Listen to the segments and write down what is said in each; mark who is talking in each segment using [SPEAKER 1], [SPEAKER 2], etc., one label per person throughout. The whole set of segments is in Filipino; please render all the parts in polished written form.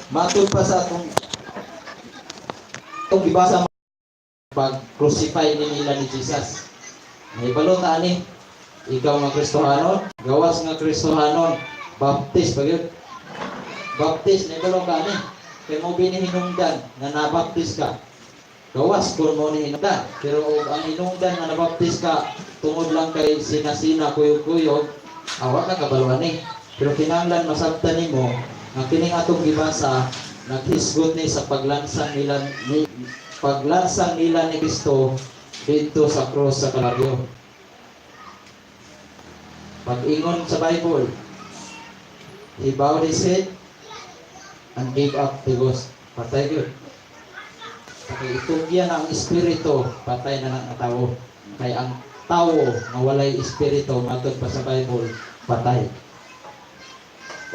[SPEAKER 1] Matod pa sa itong gibasa pag-crucify ni nila ni Jesus. Nahibalo ta ani, ikaw nga Kristohanon, gawas nga Kristohanon, baptist pag yun. Baptist, nahibalo ka ani. Kaya mo binihinungdan na nabaptist ka. Gawas kung mo ni hinungdan. Pero ang hinungdan na nabaptist ka, tungod lang kay sinasina, kuyog-kuyog, awak na kabaluan ni. Pero kinanglan masabtan nimo nga kining atong gibasa naghisgot ni sa paglansang nila ni Kristo dito sa cross sa Kalbaryo. Pag-ingon sa Bible, he bowed his head and gave up the ghost. Patay yun. Kaya itugyan ang espiritu, patay na ng tao. Kaya ang tao na walay espiritu, matod pa sa Bible, patay.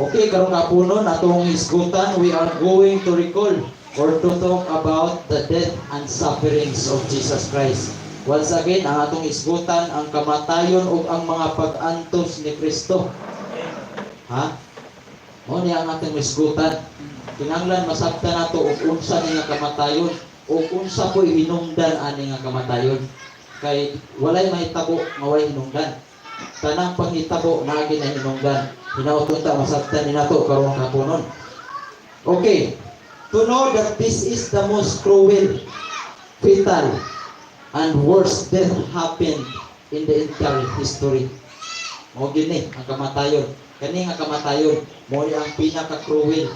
[SPEAKER 1] Okay, karong kapunon, atong isgutan, we are going to recall or to talk about the death and sufferings of Jesus Christ. Once again, ang atong isgutan, ang kamatayon o ang mga pag-antos ni Kristo. Ha? O niya ang atong isgutan. Kinanglan masabtan nato og unsa niya kamatayon o unsa ko'y hinungdan ani nga kamatayon. Kay walay mahitabo nga way hinungdan. Tanang panghitabo na na hinungdan. Hinauton ta masabtan ni nato karong kapunon. Okay. To know that this is the most cruel, fatal, and worst death happened in the entire history. Mo gini ang kamatayon. Kani nga kamatayon mo ang pinaka-cruel,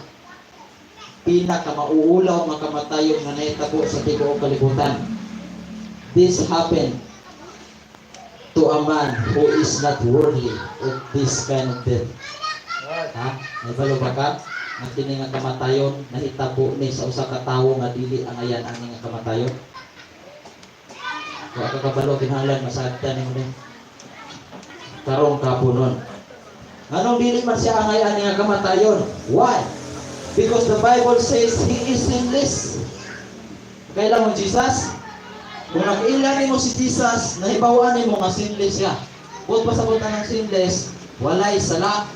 [SPEAKER 1] pinaka-mauulaw nga kamatayon nga nahitabo sa tibuok kalibutan. This happened to a man who is not worthy of this kind of death. Ha? Nabalo ba ka? Ang kini nga kamatayon nahitabo ni sa usa ka tawo nga dili ang ayan ang nga kamatayon. Wa ka kabalo kinahanglan masagdan nimo ni karong kapunon. Anong dili man siya ang ayan nga kamatayon? Why? Because the Bible says he is sinless. Kailan mo Jesus? Kung nag-ila nimo si Jesus, nahibawan nimo nga sinless siya. Bukod pa sa butan ng sinless, walay sala.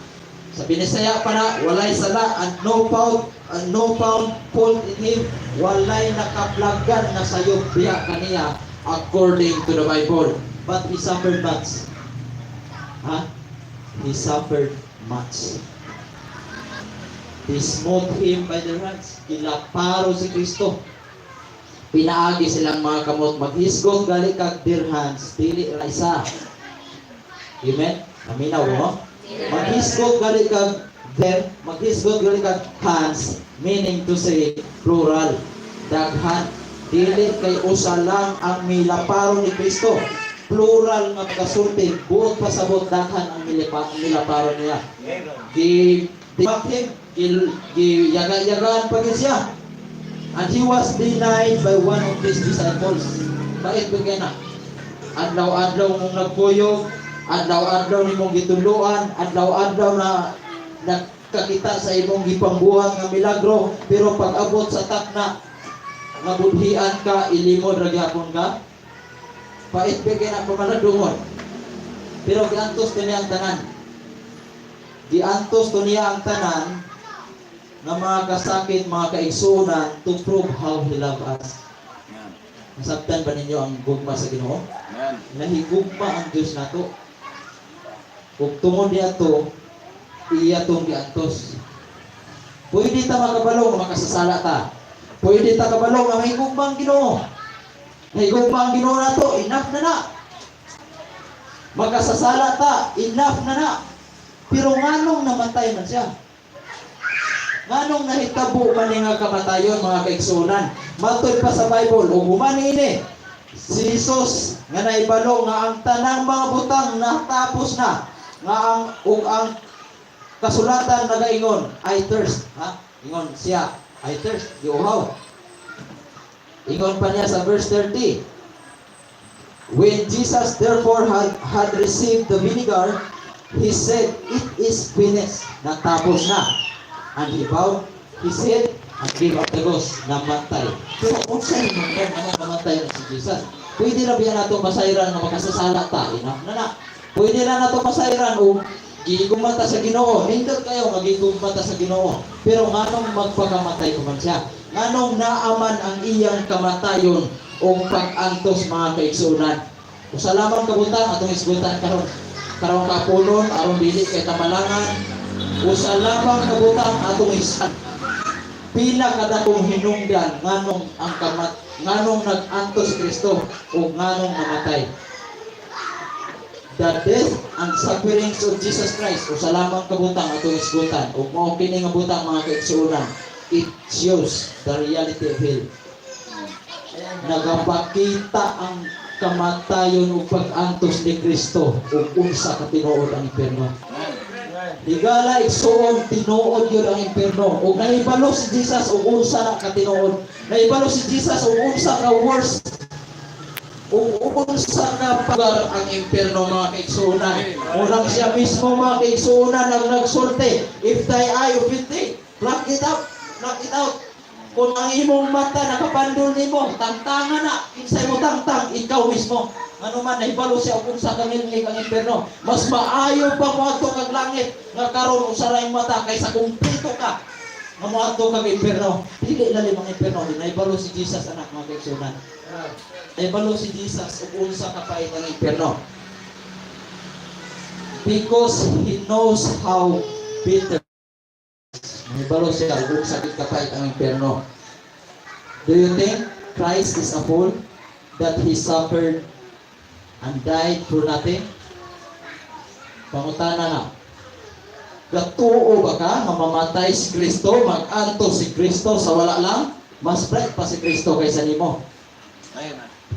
[SPEAKER 1] Sa Binisaya pa na, walay sala and no found fault in him. Walay nakaplagan na sayop biya kaniya according to the Bible. But he suffered much. Ha? He suffered much. They smote him by their hands. Kilaparo si Kristo. Pinaagi silang mga kamot. Maghisgong gali kag their hands. Dili ra isa. Amen? Aminaw mo? Maghisgog gali kag there, maghisgog gali kag hands, meaning to say plural, daghan. Dili kay usa lang ang milaparo ni Kristo. Plural nga pagkasulti, buot pasabot daghan ang milaparo niya. Yaga-yagaan pa siya. And he was denied by one of his disciples. Bakit bigyan na? Adlaw-adlaw mong nagkuyog, adlaw-adlaw nimong gituluan, adlaw-adlaw na nakakita sa imong gipangbuhat nga milagro, pero pag abot sa takna mabudhian ka, ilimod ra gyapon ka. Pait bigay na pamaladungon. Pero giantos to niya ang tanan. Giantos to niya ang tanan nga mga kasakit, mga kaigsunan to prove how he love us. Nasabtan ba ninyo ang gugma sa Ginoo? Nahigugma ang Diyos nato. Kung tungod niya to, iya tong giantos. Pwede ta makabalo nga makasasala ta. Pwede ta kabalo nga mahigugma ang Ginoo. Mahigugma ang Ginoo nato, enough na na. Makasasala ta, enough na na. Pero nganong namatay man siya? Nganong nahitabo man nga kamatayon mga kaigsunan? Matod pa sa Bible, ug humani ini si Jesus nga naibalo nga ang tanang mga butang natapos na. Nga ang kasulatan nagaingon, I thirst. Ha? Ingon siya, I thirst. Giuhaw. Ingon pa niya sa verse 30. When Jesus therefore had received the vinegar, he said, it is finished. Natapos na. And he bowed his head and gave up the ghost. Namatay. Pero kung sa'yo naman namatay na si Jesus, pwede na biya nato masayran na makasasala ta. Enough na na. Pwede na nato masayran o gigumata sa Ginoo. Nindot kayo nga gigumata sa Ginoo. Pero nganong magpakamatay ko man siya? Nganong naaman ang iyang kamatayon o pag-antos mga kaigsunan? Usa lamang kabutang atong isgutan karon. Karon kapunon aron dili kay tamalangan. Usa lamang kabutang atong isan. Pila kada kong hinungdan nganong nag-antos si Kristo o nganong namatay. The death and sufferings of Jesus Christ o sa lamang kabutang atong isgutan o mao kini nga butang mga kaigsuonan, it shows the reality of hell. Nagapakita ang kamatayon o pag-antos ni Kristo o unsa ka tinuod ang impierno. Digala igsuon tinuod yun ang impierno o nahibalo si Jesus o unsa na ka tinuod. Nahibalo si Jesus o unsa ka worst kung sa kapagar ang impierno mga kaigsuonan. Unang siya mismo mga kaigsuonan ang nagsulti, if thy eye offend thee, pluck it out. Kung ang imong mata nakapandol nimo, tangtangan na, kinsay mo tangtang, ikaw mismo. Ano man, nahibalo siya kung sa kanilin ang impierno. Mas maayo pa mo ato kag langit, nga karon usaray mata, kaysa kumpleto ka, nga mo ato kag impierno. Dili lalim ang impierno, nahibalo si Jesus anak mga kaigsuonan. Nahibalo si Jesus ug unsa kapait ang impierno. Because he knows how bitter. Nahibalo siya ug sakit kapait ang impierno. Do you think Christ is a fool that he suffered and died for nothing? Pangutana na. Gatuo ba ka nga mamatay si Kristo, mag-antos si Kristo sa wala lang? Mas bright pa si Kristo kaysa nimo.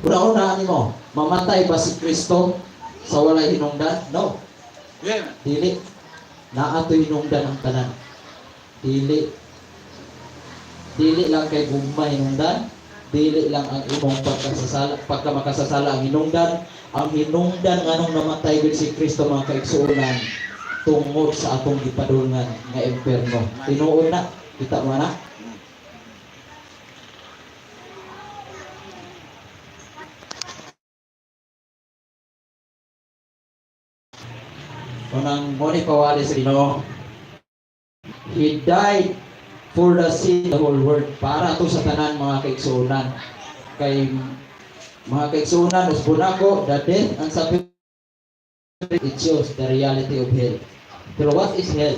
[SPEAKER 1] Una-una nimo, mamatay ba si Kristo sa walay hinungdan? No. Dili. Naa to hinungdan ang tanan. Dili lang kay gugma hinungdan. Dili lang ang imong pagka makasasala ang hinungdan. Ang hinungdan nganong namatay gid si Kristo mga kaigsuonan tungod sa atong gipadulngan nga impierno. Tinuod na, kita mo na. Unang moni pawali sa Ginoo. He died for the sin of the whole world. Para to sa tanan mga kaigsuonan. Kay mga kaigsuonan, usbon ako, the death and suffering, it shows the reality of hell. Pero what is hell?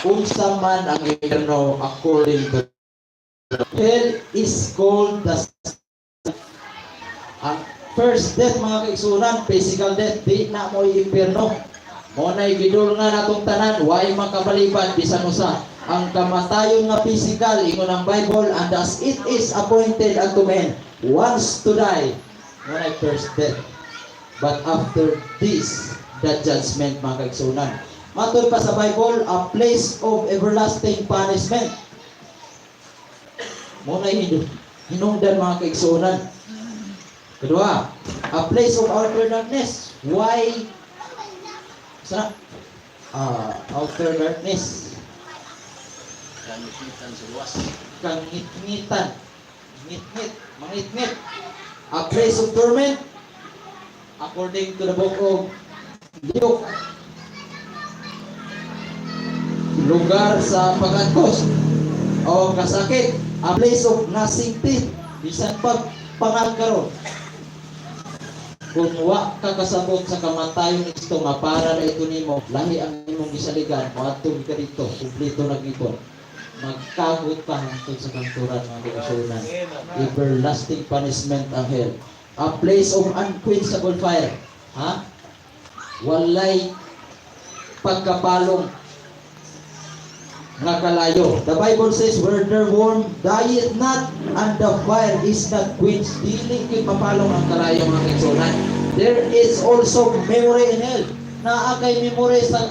[SPEAKER 1] Unsa man ang impierno according to hell is called the ang first death mga kaigsuonan, physical death, di na mo impierno. Mo nay gidulngan atong tanan, way makabalibad bisan usa. Ang kamatayon nga physical ingon ang Bible, and as it is appointed unto men once to die, mo nay first death. But after this, the judgment mga kaigsuonan. Matod pa sa Bible, a place of everlasting punishment. Mo nay hinungdan mga kaigsuonan. Kedua, a place of outer darkness. Why? Sa outer darkness.
[SPEAKER 2] Kangitan sa luwas.
[SPEAKER 1] Kangit-ngitan. Mangit-ngit. A place of torment. According to the book of Luke. Lugar sa pag-antos o kasakit. A place of gnashing teeth. Bisan pag pangagkaroon. Kung wa ka kasabot sa kamatayon ito nga para na ito nimo, lahi ang imong gisaligan, moadto ka dito, kumplito na gipon. Magkagot pa hangtod sa kanturan mga kaigsuonan. Everlasting punishment ang hell. A place of unquenchable fire. Ha? Walay pagkapalong nga kalayo. The Bible says, where their worm dieth not, and the fire is not quenched. Dili kay papalong ang kalayo mga kaigsuonan. There is also memory in hell. Naa kay memory sa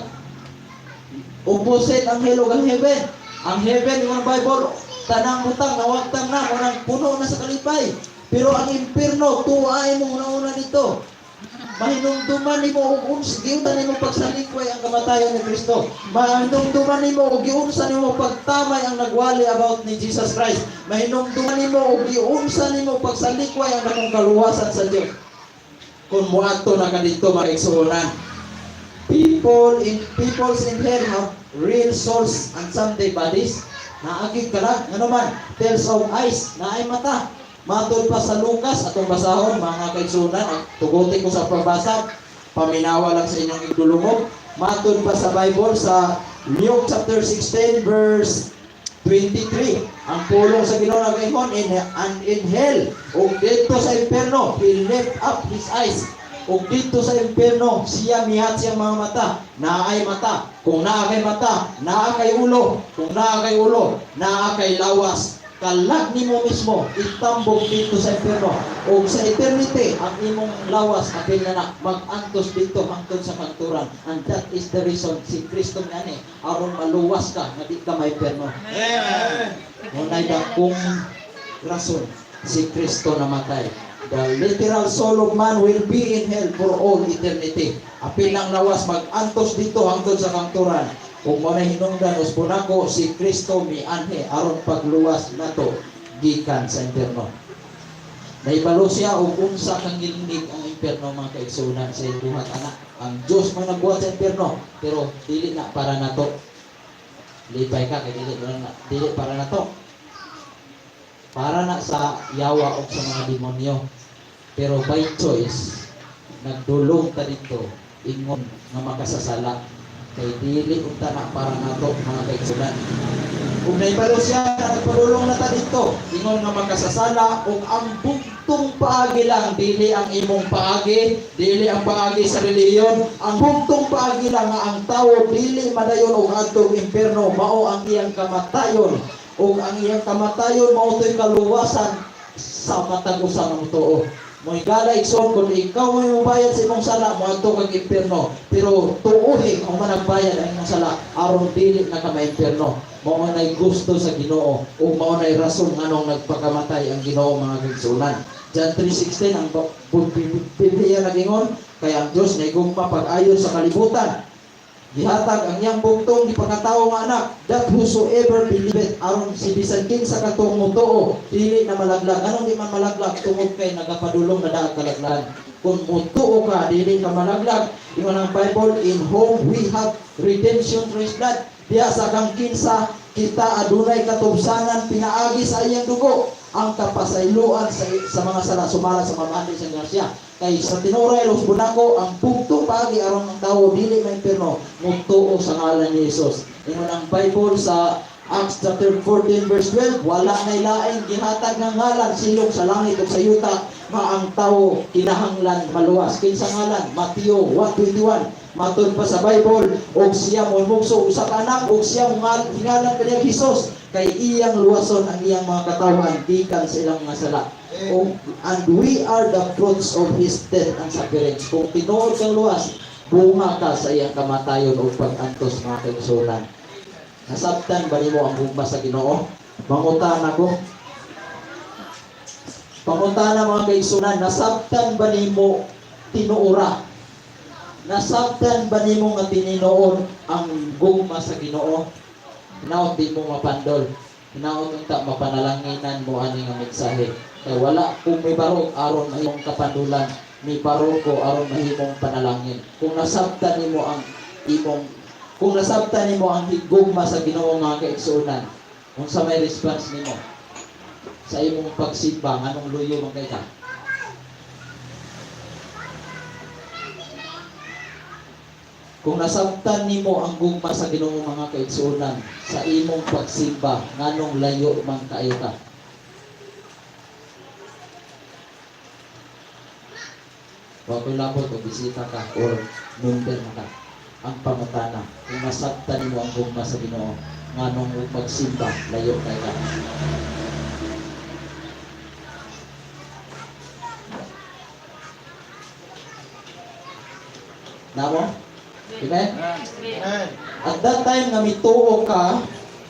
[SPEAKER 1] opposite ang hell ug ang heaven. Ang heaven ng Bible, tanang butang, nawagtang na, munang puno na sa kalipay. Pero ang impierno, tuwaay mo una dito. Mahinungduman nimo og unsa giunsa nimo pagsalikway ang kamatayon ni Kristo. Mahinungduman nimo og giunsa nimo pagtamay ang nagwali about ni Jesus Christ. Mahinungduman nimo og giunsa nimo pagsalikway ang dakong kaluwasan sa Dios. Kung moadto na kadito mga kaigsuonan. peoples in hell have real souls and someday bodies. Naagig ka lang, ano man, tells of eyes, na ay mata. Matod pa sa Lucas, atong basahon, mga kaigsunan, tugutin ko sa pagbasa, paminawa lang sa inyong igdulungog. Matod pa sa Bible, sa Luke chapter 16, verse 23, ang pulong sa Ginoo nag-ingon, and in hell, o dito sa impyerno, he lift up his eyes. O dito sa impyerno, siya mihat siyang mga mata, naay mata. Kung naa kay mata, naa kay ulo. Kung naa kay ulo, naa kay lawas. Kalag nimo mismo, itambog dito sa impyerno. O sa eternity, ang imong lawas, apil na mag-antos dito hangtod sa kanturan. And that is the reason, si Kristo ni aron maluwas ka, na di ka may impyerno. Ngunay kung rason, si Kristo namatay. The literal soul of man will be in hell for all eternity. Apil ng lawas, mag-antos dito hangtod sa kanturan. Kung mo na hinungdan, uspon ako, si Kristo mianhe, aron pagluwas nato gikan sa impyerno. Naibalo siya o unsa kang gilingig ang impyerno, mga kaigsunan, sa duhat anak. Ang Diyos man nagbuhat sa impyerno, pero dili na para nato. Lipay ka, kay dili para nato. Para na sa yawa o sa mga demonyo. Pero by choice, nagdulong ta dito, ingon nga makasasala. Kay dili unta na para nato, mga kaigsunan. Kung naibalo siya, nagpadulong na ta dito, ingon nga makasasala, o ang bugtong paagi lang, dili ang imong paagi, dili ang paagi sa reliyon, ang bugtong paagi lang nga ang tao, dili madayon o adtong impyerno, mao ang iyang kamatayon. O ang iyang kamatayon, mao to'y kaluwasan sa matag usa nga totoo. Mo'y gala igsoon, kung ikaw may mabayad sa imong sala, mo ato kag impyerno. Pero tuuhi kung managbayad ang imong sala, aron dili na ka ma-impyerno. Mao nay gusto sa Ginoo, o mao nay rason nganong nagpakamatay ang Ginoo, mga kaigsunan. John 3:16 ang Biblia nagingon, kaya ang Dios naigugma pag-ayon sa kalibutan. Gihatag ang iyang bugtong di pagkatao nga anak, that whosoever believeth, aron si bisan king sa katong mutuo, dili na malaglag. Anong di man malaglag? Tungod kay nagapadulong na daag kalaglagan. Kung mutuo ka, dili ka malaglag. Ingon ang Bible, in whom we have redemption through His blood. Diya sa kang kinsa, kita adunay katubsanan, pinaagi sa iyang dugo, ang kapasayloan sa mga sala, sumala sa mamandi sa grasya. Kay sa tinuray los bunako, ang bugtong paagi aron ng tao dili may impyerno, mutuo sa ngalan ni Jesus. Ingon ang Bible sa Acts chapter 14 verse 12, wala nay laing gihatag ng ngalan silong sa langit ug sa yuta nga ang tao kinahanglan maluwas. Kinsa ngalan? Mateo 1:21. Matod pa sa Bible, og siya mo mugso usa ka anak, og siya mo hingalan kaniya Jesus, kay iyang luwason ang iyang mga katawan gikan sa ilang mga sala. And we are the fruits of His death and sufferings. Kung tinuod kang luwas, bunga ka sa iyang kamatayon o pag-antos, mga kaigsunan. Nasabtan ba nimo ang hugma sa Ginoo? Mangutan ako. Pangutana, mga kaigsunan, nasabtan ba nimo tinuora? Nasabtan ba nimo nga tininoon ang gugma sa Ginoo? Hinaot di mo mapandol. Hinaot unta mapanalanginan mo ani nga mensahe. Kay wala kung may barog aron mahimong kapandulan, may barog ko aron mahimong panalangin. Kung nasabtan nimo ang higugma sa Ginoo, mga kaigsunan, kung sa may response nimo sa imong pagsimba, anong luyo man kay ka? Kung nasabtan nimo ang gugma sa Ginoo, mga kaigsunan, sa imong pagsimba, nganong layo man kaayo ka? Wag labot o bisita ka or member ka. Ang pangutana, kung nasabtan nimo ang gugma sa Ginoo, nganong pagsimba, layo kay ka? Namo? Amen? At that time na mituo ka,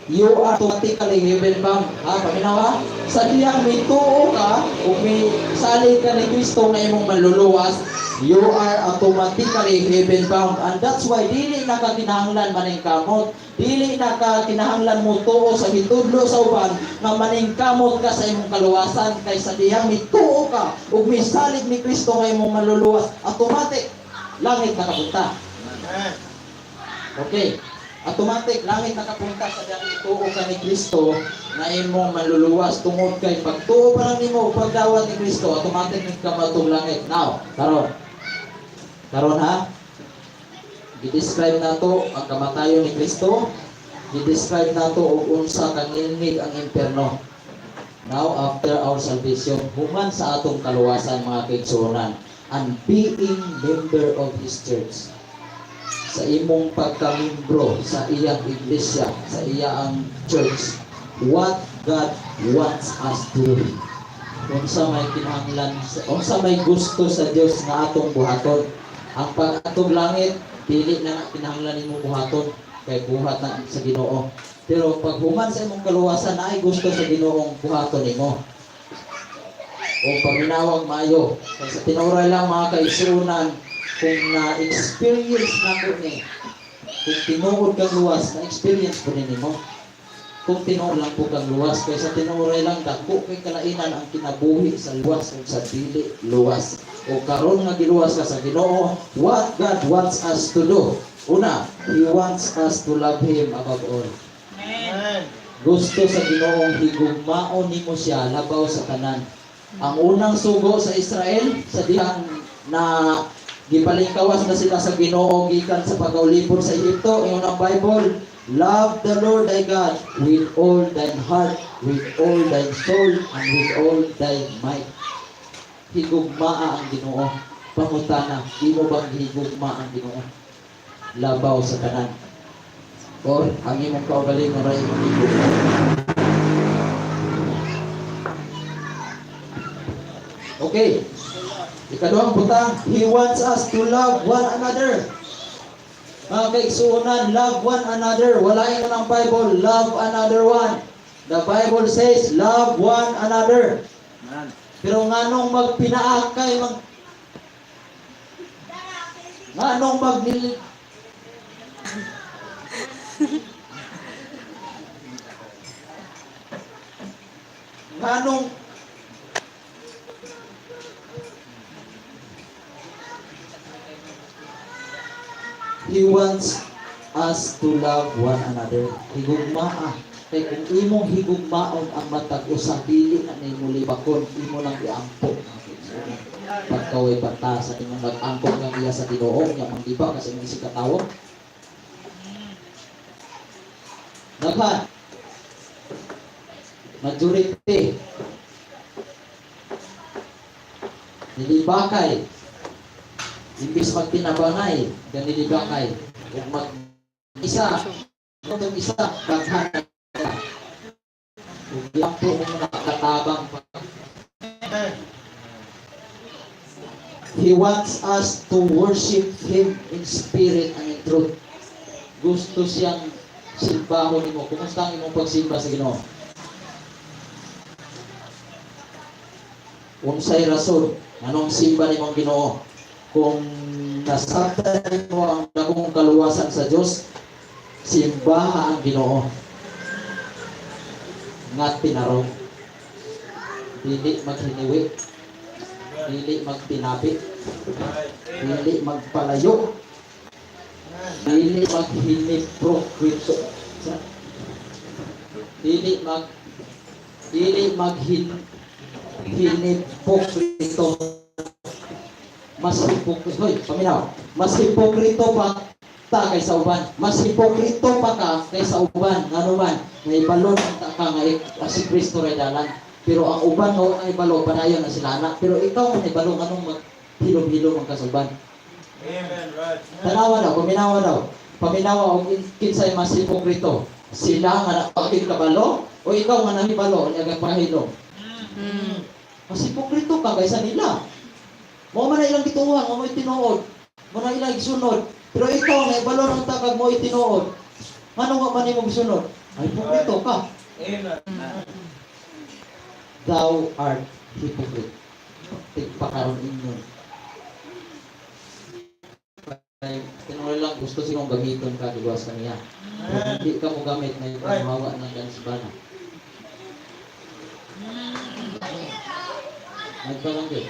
[SPEAKER 1] you are automatically heaven bound. Paminawa? Sa diyang mituo ka, o may salig ka ni Kristo na imong maluluwas, you are automatically heaven bound. And that's why dili na ka kinahanglan maning kamot, dili na ka kinahanglan mo tuo sa hitudlo sa uban na maning kamot ka sa imong kaluwasan. Kay sa diyang mituo ka, o may salig ni Kristo na imong maluluwas, automatic langit nakapunta. Okay. Automatic, langit nakapunta sa dali tuo ka ni Kristo na imo maluluwas tungod kay pagtuo pa lang nimo pagdawat ni Kristo, automatic nagkamatong langit. Now, karon. Karon ha? I-describe nato ang kamatayon ni Kristo. I-describe nato og unsa kang inig ang impierno. Now, after our salvation, human sa atong kaluwasan mga kaigsuonan, and being member of His church. Sa imong pagkamimbro sa iyang iglesia, sa iyang church, what God wants us to do. Unsa may kinahanglan, unsa may gusto sa Dios nga atong buhaton. Ang pag-atong langit, dili na kinahanglan nimo buhaton kay buhat na sa Ginoo. Pero pag human sa imong kaluwasan na ay gusto sa Ginoong buhaton nimo. O paminawag maayo. Kay sa tinuray lang mga kaisunan, kung na-experience na po ni, kung tinuod kang luwas, na-experience po ni mo. Kung tinuod lang po kang luwas, kay sa tinuray lang, dako kay kalainan ang kinabuhi sa luwas o sa dili luwas. O karon nga giluwas ka sa Ginoo, what God wants us to do? Una, He wants us to love Him above all.
[SPEAKER 2] Amen.
[SPEAKER 1] Gusto sa Ginoong higugmaon nimo siya labaw sa tanan. Ang unang sugo sa Israel, sa dihang na gipalingkawas na sila sa Ginoo gikan sa pagaulipon sa Egypto, ang unang Bible, love the Lord thy God with all thine heart, with all thine soul, and with all thy might. Higugmaa ang Ginoo. Pangutana, di mo bang higugma ang Ginoo? Labaw sa tanan. Or ang imong kaugalingon ra imong higugma. Okay. Ikaduhang butang, He wants us to love one another. Mga kaigsuonan, love one another. Walain mo ng Bible, love another one. The Bible says, love one another. Pero nganong magpinaakay, nganong nganong He wants us to love one another. Higugmaa. Kaya kung imong higugmaon ang matag usa dili na nimo libakon, imo lang iampo. Pagkaway bata sa inyong nag-angkop ng iya sa Ginoo, nya mang diba kasi imong sikatawo. Naghan. Majority. Nilibakay. Imbis magtinabangay, ganilibakay. Kung mag-isa, kung isa, kaghan ka. Kung lang po mo nakatabang pa. He wants us to worship Him in spirit and in truth. Gusto siyang simbahon mo. Kumusta ang imong pagsimba sa Ginoo? Unsay rason, anong simba ni mong Ginoo? Kung nasabtan mo ang dagong kaluwasan sa Diyos, simbaha ang Ginoo. Nga tinarong. Dili maghiniwi. Dili magtinapit. Dili magpalayo. Dili maghiniprokwito. Dili maghinipokrito. Mas hipokrito, paminaw, mas hipokrito pa ta kaysa uban. Mas hipokrito pa ka kaysa uban. Ano man, may balon ta ka nga si Kristo ray dalan. Pero ang uban mo ay balo padayon na sila na. Pero ikaw may balon anong maghilom-hilom ang kasuban.
[SPEAKER 2] Amen, right.
[SPEAKER 1] Tanawa daw, paminawa daw. Paminawa og kinsay mas hipokrito. Sila nga napakit kabalo o ikaw nga nahibalo nga pahilom. Mas hipokrito ka kaysa nila. Mo man ilang gituwa, mo tinuod. Mo na ilang gisunod. Pero ikaw na ibalo ng tagag mo itinuod. Ngano nga man imong gisunod? Ay hipokrito ka.
[SPEAKER 2] Amen.
[SPEAKER 1] Thou art hypocrite. Tigpakaroon inyo. Tinuloy lang gusto silang gamiton ka diwas kaniya. Kung hindi ka mo gamit na ipamahawa ng gansbana. Nagbalang din.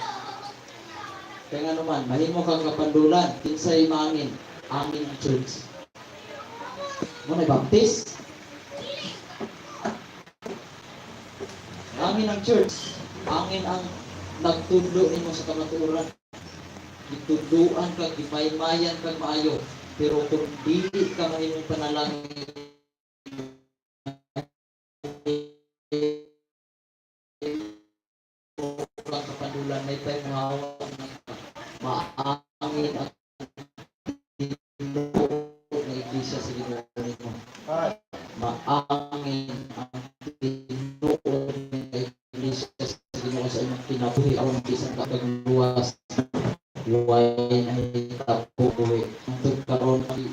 [SPEAKER 1] Kaya nga naman, mahimo kang kapandulan, kinsay mangin, Angin ang church. Muna baptist. Angin ang church. Angin ang nagtudlo mo sa kamatuoran. Gituduan ka, gipaymayan kag maayo. Pero kung dili ka mahimong panalangin, kang kapadulan, may tayo mahawa ng maangin ang tinuod ng iglesia sa Ginoo nimo. Maangin ang tinuod ng iglesia sa Ginoo sa imong kinabuhi aron bisan ka pagluwas. Luwain ay tapuwi untuk karon ang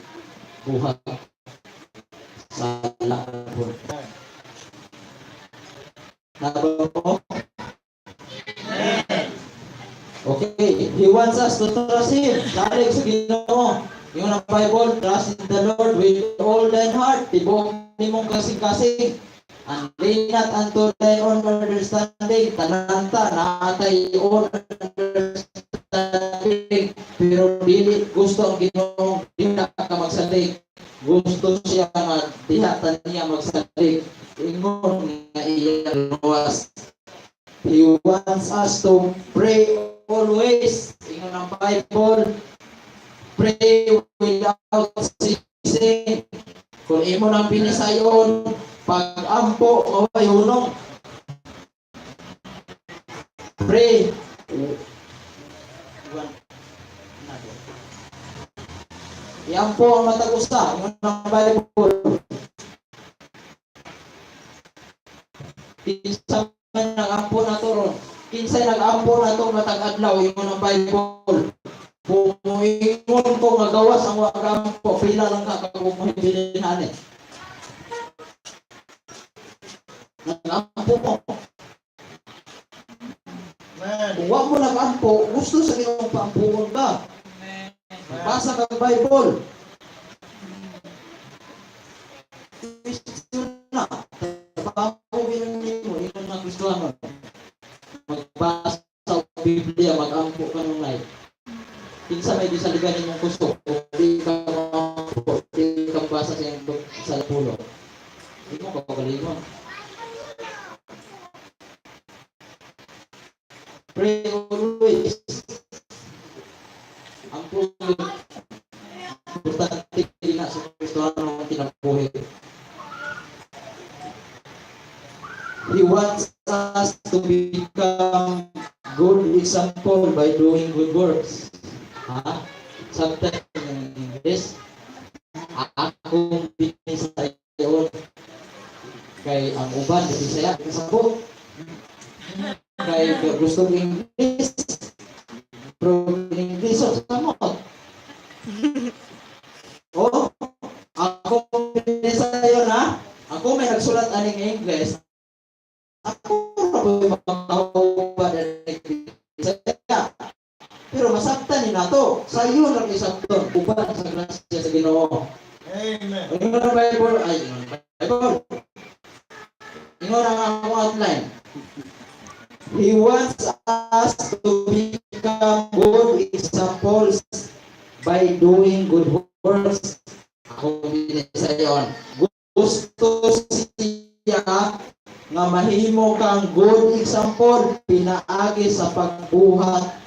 [SPEAKER 1] buhat sa lakon. Nabang mo? Okay, He wants us to trust Him. Salig sa Ginoo. Yung ang Bible, trust in the Lord with all thine heart. Tibuok nimong kasing-kasing. And lean not unto thine own understanding. Tananta, naatay own understanding. Pero dili gusto ang Ginoo, di na ka magsalig. Gusto siya nga dihatan niya magsalig. Ingon nga iya luwas. He wants us to pray always. Ingon ang Bible, pray without ceasing. Kung imo nang pinisayon, pag-ampo o hunong. Pray. Iampo ang matag usa. Ingon ang Bible. Kinsa man nag-ampo na to ron. Kinsay nag-ampo na to matag adlaw. Ingon ang Bible. Kung ingon ko nga gawas ang wagampo, pila lang ka kung mahibilin ani. Nag-ampo mo. Kung wag mo nag-ampo, gusto sa Ginoo paampuon ka. Basa ka Bible. Kristo na. Bago binigyan mo, ito na Kristohanon. Magbasa sa Biblia, mag-ampo ka nung life. Kinsa may disaligan ninyong gusto. Kung di ka mag-ampo, di ka basa sa pulo. Hindi mo kapagalingon. Pray always. Ang pulo, importante din na sa Kristohanon ang kinabuhi. He wants us to become good example by doing good works. Sometimes in English, akong binisayon kay ang uban di Bisaya kasabot. Kay gusto ng English, pero in English sa samot. Oh, ako binisayon ha. Ako may nagsulat aning English. Ako na po ba na pero masabtan ni nato. Sa iyo lang isabton. Uban sa grasya sa Ginoo.
[SPEAKER 2] Amen.
[SPEAKER 1] Ingon ang Bible. Bible. Ingon ang akong outline. He wants us to become good examples by doing good works. Ako binisayon. Gusto siya nga mahimo kang good example pinaagi sa pagbuhat